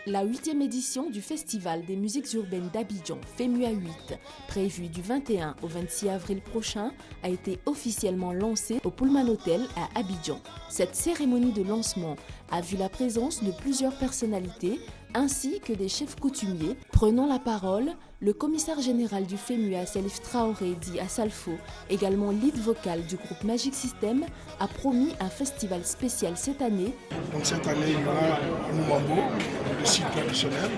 La 8e édition du Festival des musiques urbaines d'Abidjan, FEMUA 8, prévue du 21 au 26 avril prochain, a été officiellement lancée au Pullman Hotel à Abidjan. Cette cérémonie de lancement a vu la présence de plusieurs personnalités ainsi que des chefs coutumiers. Prenant la parole, le commissaire général du FEMUA, Salif Traoré, dit à Salfo, également lead vocal du groupe Magic System, a promis un festival spécial cette année. Donc cette année, il y aura Anoumambo, le site traditionnel.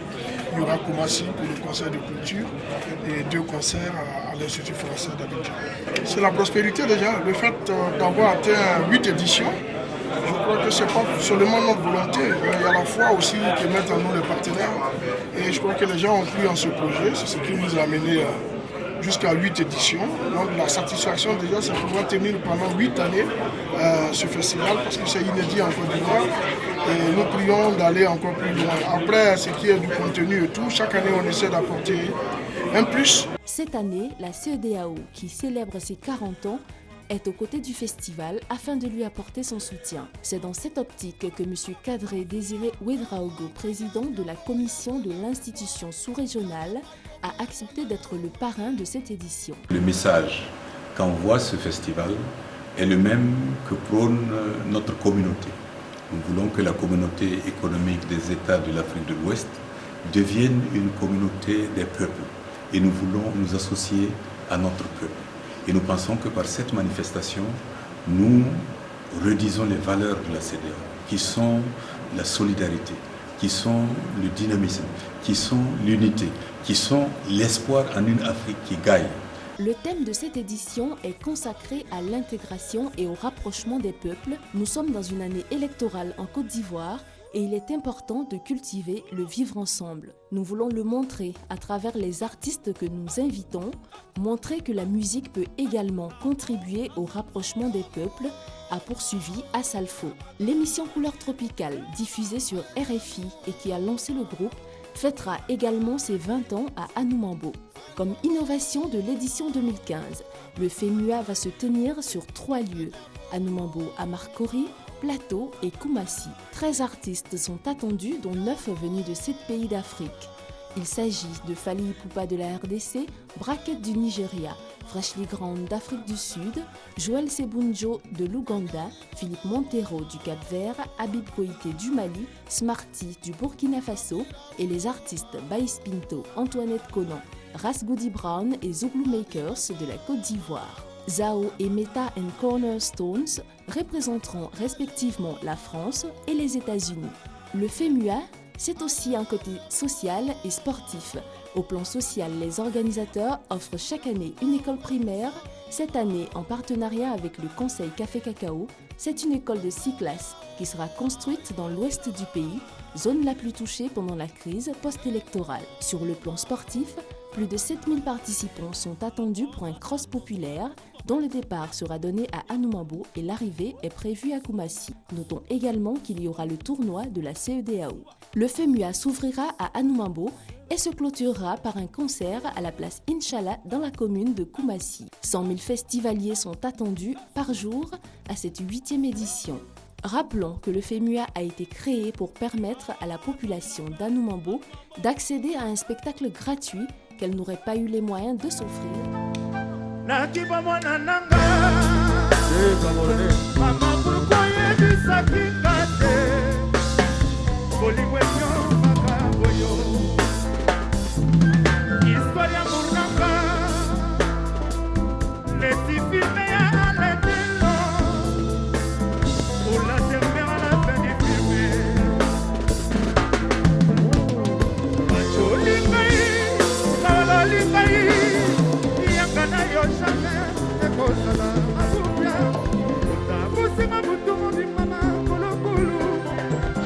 Il y aura Koumassi pour le concert de culture et 2 concerts à l'Institut français d'Abidjan. C'est la prospérité déjà, le fait d'avoir atteint 8 éditions. Je crois que ce n'est pas seulement notre volonté, il y a la foi aussi qui mettent en nous les partenaires. Et je crois que les gens ont cru en ce projet, c'est ce qui nous a amené jusqu'à 8 éditions. Donc la satisfaction déjà, c'est pouvoir tenir pendant 8 années ce festival parce que c'est inédit en Côte d'Ivoire. Et nous prions d'aller encore plus loin. Après, ce qui est du contenu et tout, chaque année on essaie d'apporter un plus. Cette année, la CEDEAO, qui célèbre ses 40 ans, est aux côtés du festival afin de lui apporter son soutien. C'est dans cette optique que M. Kadré Désiré Ouedraogo, président de la commission de l'institution sous-régionale, a accepté d'être le parrain de cette édition. Le message qu'envoie ce festival est le même que prône notre communauté. Nous voulons que la communauté économique des États de l'Afrique de l'Ouest devienne une communauté des peuples et nous voulons nous associer à notre peuple. Et nous pensons que par cette manifestation, nous redisons les valeurs de la CEDEAO, qui sont la solidarité, qui sont le dynamisme, qui sont l'unité, qui sont l'espoir en une Afrique qui gagne. Le thème de cette édition est consacré à l'intégration et au rapprochement des peuples. Nous sommes dans une année électorale en Côte d'Ivoire et il est important de cultiver le vivre ensemble. Nous voulons le montrer à travers les artistes que nous invitons, montrer que la musique peut également contribuer au rapprochement des peuples, a poursuivi à Salfo. L'émission Couleur Tropicale, diffusée sur RFI et qui a lancé le groupe, fêtera également ses 20 ans à Anoumambo. Comme innovation de l'édition 2015, le FEMUA va se tenir sur 3 lieux, Anoumambo à Marcory, Plateau et Koumassi. 13 artistes sont attendus, dont 9 venus de 7 pays d'Afrique. Il s'agit de Fally Ipupa de la RDC, Bracket du Nigeria, Freshly Ground d'Afrique du Sud, Joël Sebunjo de l'Ouganda, Philippe Montero du Cap-Vert, Habib Koïté du Mali, Smarty du Burkina Faso et les artistes Baïs Pinto, Antoinette Conan, Ras Goody Brown et Zouglou Makers de la Côte d'Ivoire. Zao et Meta and Cornerstones représenteront respectivement la France et les États-Unis. Le FEMUA, c'est aussi un côté social et sportif. Au plan social, les organisateurs offrent chaque année une école primaire. Cette année, en partenariat avec le Conseil Café Cacao, c'est une école de 6 classes qui sera construite dans l'ouest du pays, zone la plus touchée pendant la crise post-électorale. Sur le plan sportif, plus de 7000 participants sont attendus pour un cross populaire dont le départ sera donné à Anoumambo et l'arrivée est prévue à Koumassi. Notons également qu'il y aura le tournoi de la CEDEAO. Le FEMUA s'ouvrira à Anoumambo et se clôturera par un concert à la place Inch'Allah dans la commune de Koumassi. 100 000 festivaliers sont attendus par jour à cette 8e édition. Rappelons que le FEMUA a été créé pour permettre à la population d'Anoumambo d'accéder à un spectacle gratuit qu'elle n'aurait pas eu les moyens de s'offrir.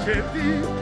J'ai dit